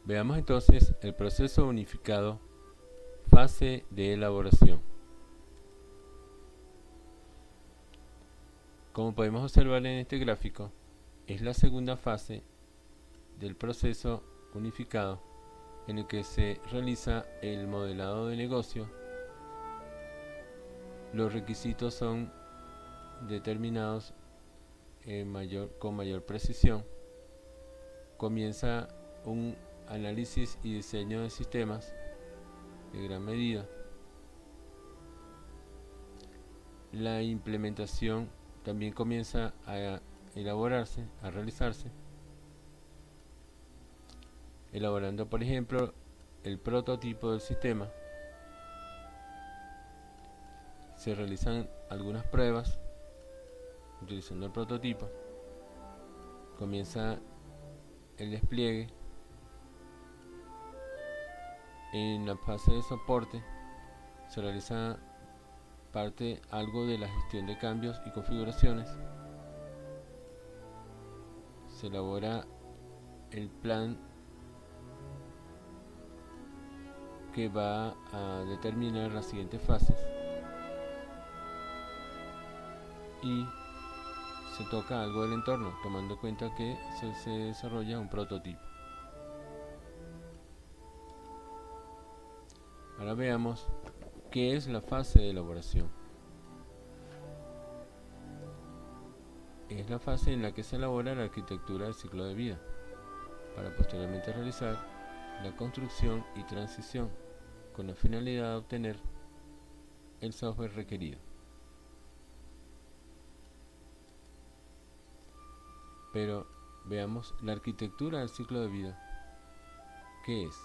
Veamos entonces el proceso unificado, fase de elaboración. Como podemos observar en este gráfico, es la segunda fase del proceso unificado en el que se realiza el modelado de negocio. Los requisitos son determinados con mayor precisión. Comienza un análisis y diseño de sistemas de gran medida. La implementación también comienza a elaborarse, a realizarse, elaborando por ejemplo el prototipo del sistema. Se realizan algunas pruebas utilizando el prototipo. Comienza el despliegue. En la fase de soporte se realiza algo de la gestión de cambios y configuraciones. Se elabora el plan que va a determinar las siguientes fases y se toca algo del entorno, tomando en cuenta que se desarrolla un prototipo. Ahora veamos qué es la fase de elaboración. Es la fase en la que se elabora la arquitectura del ciclo de vida, para posteriormente realizar la construcción y transición, con la finalidad de obtener el software requerido. Pero veamos la arquitectura del ciclo de vida. ¿Qué es?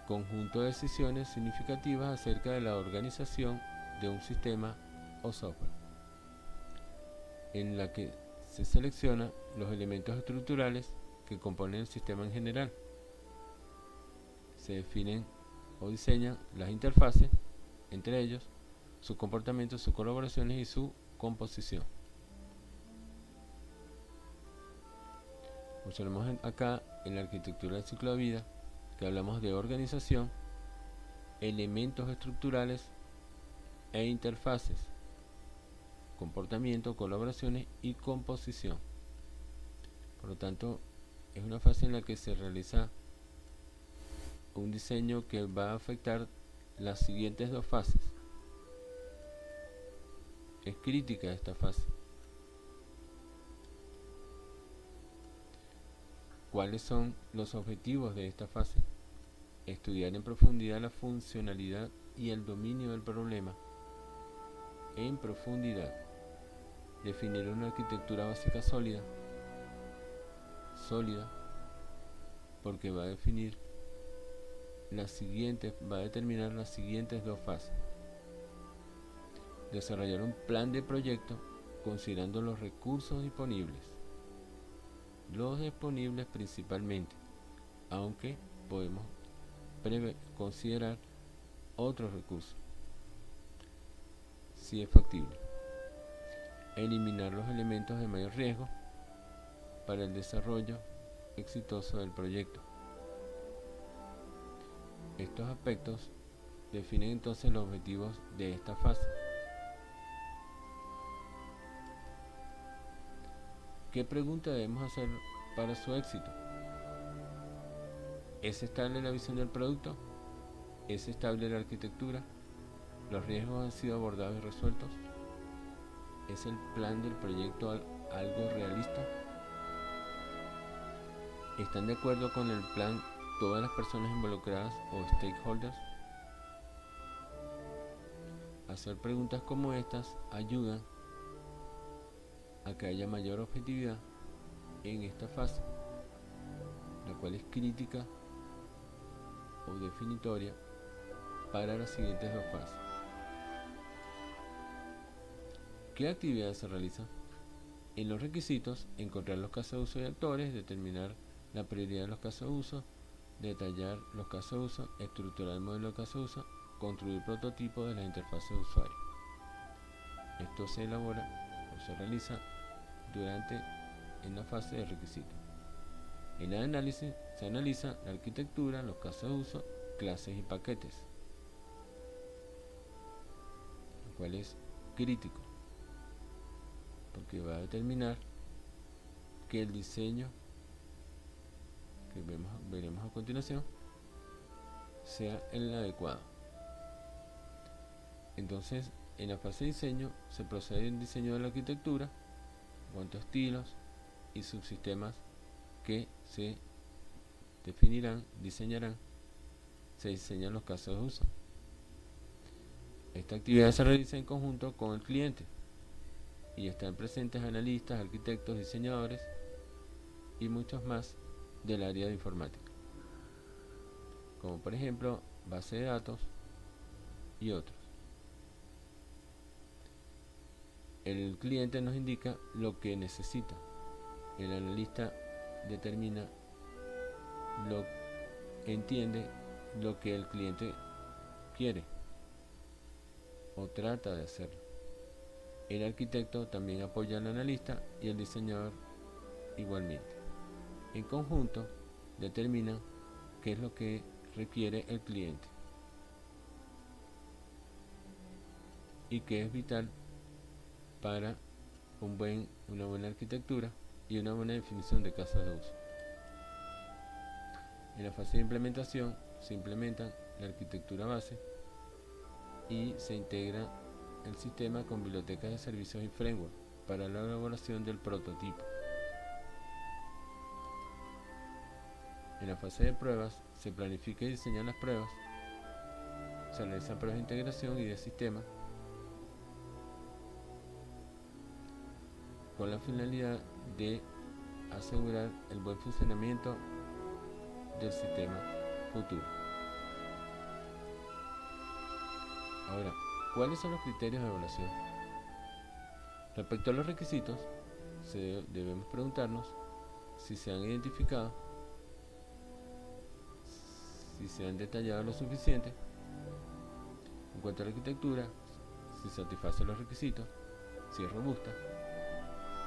Conjunto de decisiones significativas acerca de la organización de un sistema o software, en la que se seleccionan los elementos estructurales que componen el sistema en general. Se definen o diseñan las interfaces entre ellos, su comportamiento, sus colaboraciones y su composición. Observemos acá en la arquitectura del ciclo de vida que hablamos de organización, elementos estructurales e interfaces, comportamiento, colaboraciones y composición. Por lo tanto, es una fase en la que se realiza un diseño que va a afectar las siguientes dos fases. Es crítica esta fase. ¿Cuáles son los objetivos de esta fase? Estudiar en profundidad la funcionalidad y el dominio del problema. En profundidad. Definir una arquitectura básica sólida. Sólida, porque va a determinar las siguientes dos fases. Desarrollar un plan de proyecto considerando los recursos disponibles. Los disponibles principalmente, aunque podemos considerar otros recursos, si es factible. Eliminar los elementos de mayor riesgo para el desarrollo exitoso del proyecto. Estos aspectos definen entonces los objetivos de esta fase. ¿Qué pregunta debemos hacer para su éxito? ¿Es estable la visión del producto? ¿Es estable la arquitectura? ¿Los riesgos han sido abordados y resueltos? ¿Es el plan del proyecto algo realista? ¿Están de acuerdo con el plan todas las personas involucradas o stakeholders? Hacer preguntas como estas ayudan a que haya mayor objetividad en esta fase, la cual es crítica o definitoria para las siguientes dos fases. ¿Qué actividades se realizan? En los requisitos, encontrar los casos de uso y actores, determinar la prioridad de los casos de uso, detallar los casos de uso, estructurar el modelo de casos de uso, construir prototipos de las interfaces de usuario. Esto se elabora o se realiza en la fase de requisitos. En el análisis se analiza la arquitectura, los casos de uso, clases y paquetes, lo cual es crítico, porque va a determinar que el diseño que veremos a continuación sea el adecuado. Entonces, en la fase de diseño se procede al diseño de la arquitectura en cuanto a estilos y subsistemas que se diseñarán, se diseñan los casos de uso. Esta actividad se realiza en conjunto con el cliente y están presentes analistas, arquitectos, diseñadores y muchos más del área de informática, como por ejemplo base de datos y otros. El cliente nos indica lo que necesita, el analista entiende lo que el cliente quiere o trata de hacerlo. El arquitecto también apoya al analista y el diseñador igualmente. En conjunto determinan qué es lo que requiere el cliente y qué es vital para una buena arquitectura y una buena definición de casos de uso. En la fase de implementación se implementa la arquitectura base y se integra el sistema con bibliotecas de servicios y framework para la elaboración del prototipo. En la fase de pruebas se planifica y diseña las pruebas, se realizan pruebas de integración y de sistema con la finalidad de asegurar el buen funcionamiento del sistema futuro. Ahora, ¿cuáles son los criterios de evaluación? Respecto a los requisitos, debemos preguntarnos si se han identificado, si se han detallado lo suficiente. En cuanto a la arquitectura, si satisface los requisitos, si es robusta.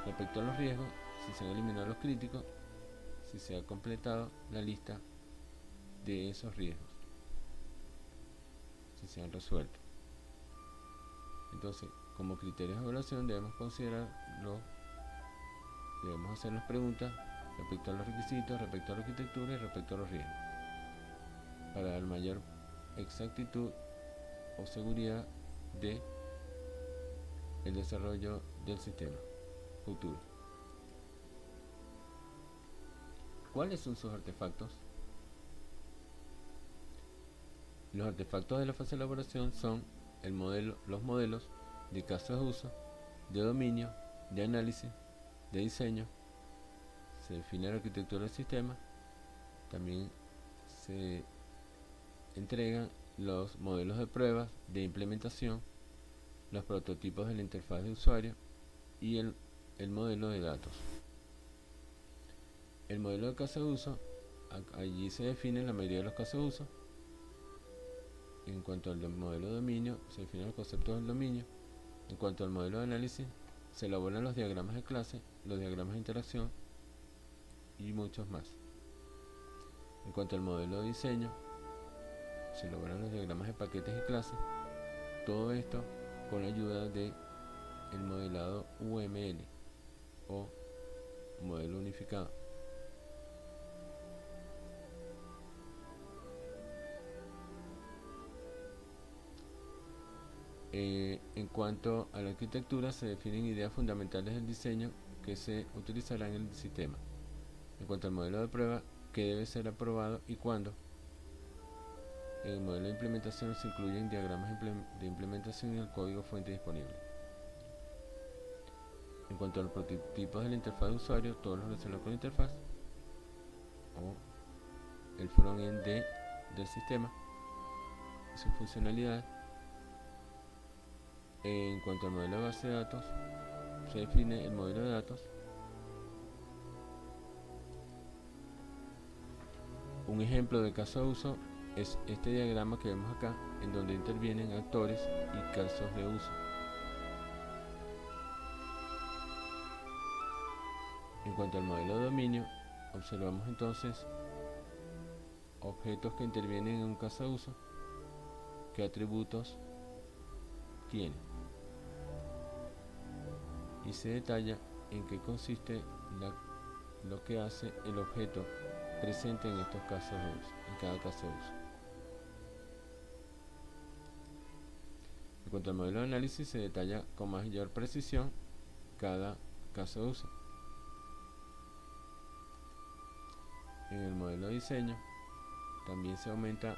Respecto a los riesgos, si se han eliminado los críticos, si se ha completado la lista de esos riesgos, si se han resuelto. Entonces, como criterios de evaluación debemos hacernos preguntas respecto a los requisitos, respecto a la arquitectura y respecto a los riesgos, para dar mayor exactitud o seguridad de el desarrollo del sistema futuro. ¿Cuáles son sus artefactos? Los artefactos de la fase de elaboración son los modelos de casos de uso, de dominio, de análisis, de diseño. Se define la arquitectura del sistema. También se entregan los modelos de pruebas, de implementación, los prototipos de la interfaz de usuario y el modelo de datos. El modelo de caso de uso, allí se definen la mayoría de los casos de uso. En cuanto al modelo de dominio, se definen los conceptos del dominio. En cuanto al modelo de análisis, se elaboran los diagramas de clase, los diagramas de interacción y muchos más. En cuanto al modelo de diseño, se elaboran los diagramas de paquetes y clases. Todo esto con la ayuda del modelado UML o modelo unificado. En cuanto a la arquitectura, se definen ideas fundamentales del diseño que se utilizarán en el sistema. En cuanto al modelo de prueba, que debe ser aprobado y cuándo. En el modelo de implementación se incluyen diagramas de implementación y el código fuente disponible. En cuanto a los prototipos de la interfaz de usuario, todos los relacionados con la interfaz o el frontend del sistema y su funcionalidad. En cuanto al modelo de base de datos, se define el modelo de datos. Un ejemplo de caso de uso es este diagrama que vemos acá, en donde intervienen actores y casos de uso. En cuanto al modelo de dominio, observamos entonces objetos que intervienen en un caso de uso, qué atributos tienen, y se detalla en qué consiste lo que hace el objeto presente en estos casos de uso, en cada caso de uso. En cuanto al modelo de análisis, se detalla con mayor precisión cada caso de uso. En el modelo de diseño también se aumenta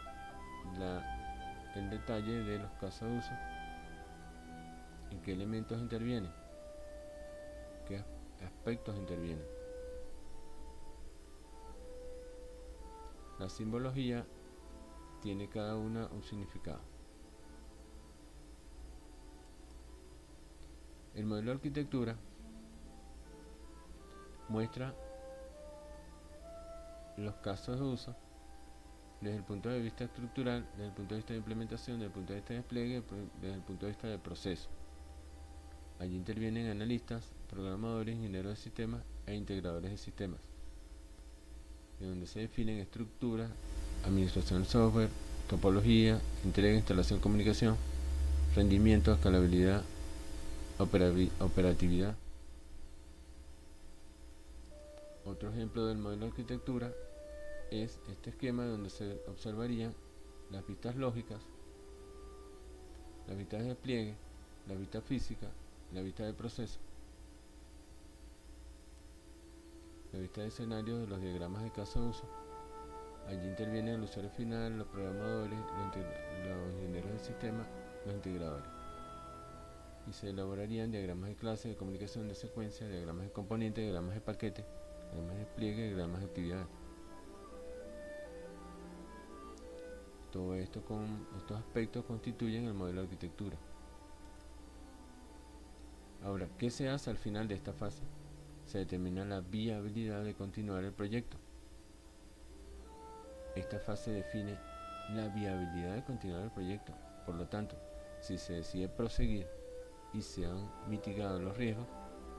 el detalle de los casos de uso, en qué elementos intervienen, qué aspectos intervienen. La simbología tiene cada una un significado. El modelo de arquitectura muestra los casos de uso desde el punto de vista estructural, desde el punto de vista de implementación, desde el punto de vista de despliegue, desde el punto de vista del proceso. Allí intervienen analistas, programadores, ingenieros de sistemas e integradores de sistemas, en donde se definen estructuras, administración del software, topología, entrega, instalación, comunicación, rendimiento, escalabilidad, operatividad. Otro ejemplo del modelo de arquitectura es este esquema donde se observarían las vistas lógicas, las vistas de despliegue, la vista física, la vista de proceso, la vista de escenario de los diagramas de caso de uso. Allí intervienen el usuario final, los programadores, los ingenieros del sistema, los integradores. Y se elaborarían diagramas de clase, de comunicación, de secuencia, diagramas de componentes, diagramas de paquete, diagramas de despliegue, diagramas de actividades. Todo esto estos aspectos constituyen el modelo de arquitectura. Ahora, ¿qué se hace al final de esta fase? Se determina la viabilidad de continuar el proyecto. Esta fase define la viabilidad de continuar el proyecto. Por lo tanto, si se decide proseguir y se han mitigado los riesgos,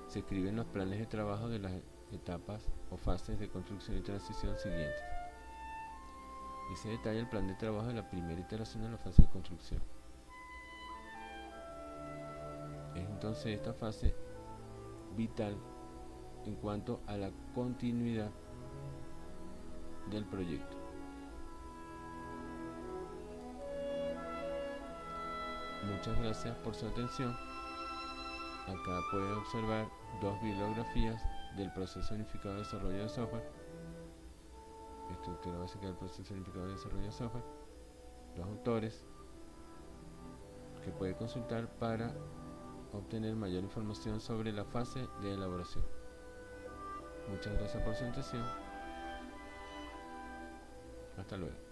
se escriben los planes de trabajo de las etapas o fases de construcción y transición siguientes. Y se detalla el plan de trabajo de la primera iteración de la fase de construcción. Es entonces esta fase vital en cuanto a la continuidad del proyecto. Muchas gracias por su atención. Acá pueden observar dos bibliografías del proceso unificado de desarrollo de software, estructura básica del proceso unificado de desarrollo de software, los autores, que puede consultar para obtener mayor información sobre la fase de elaboración. Muchas gracias por su atención. Hasta luego.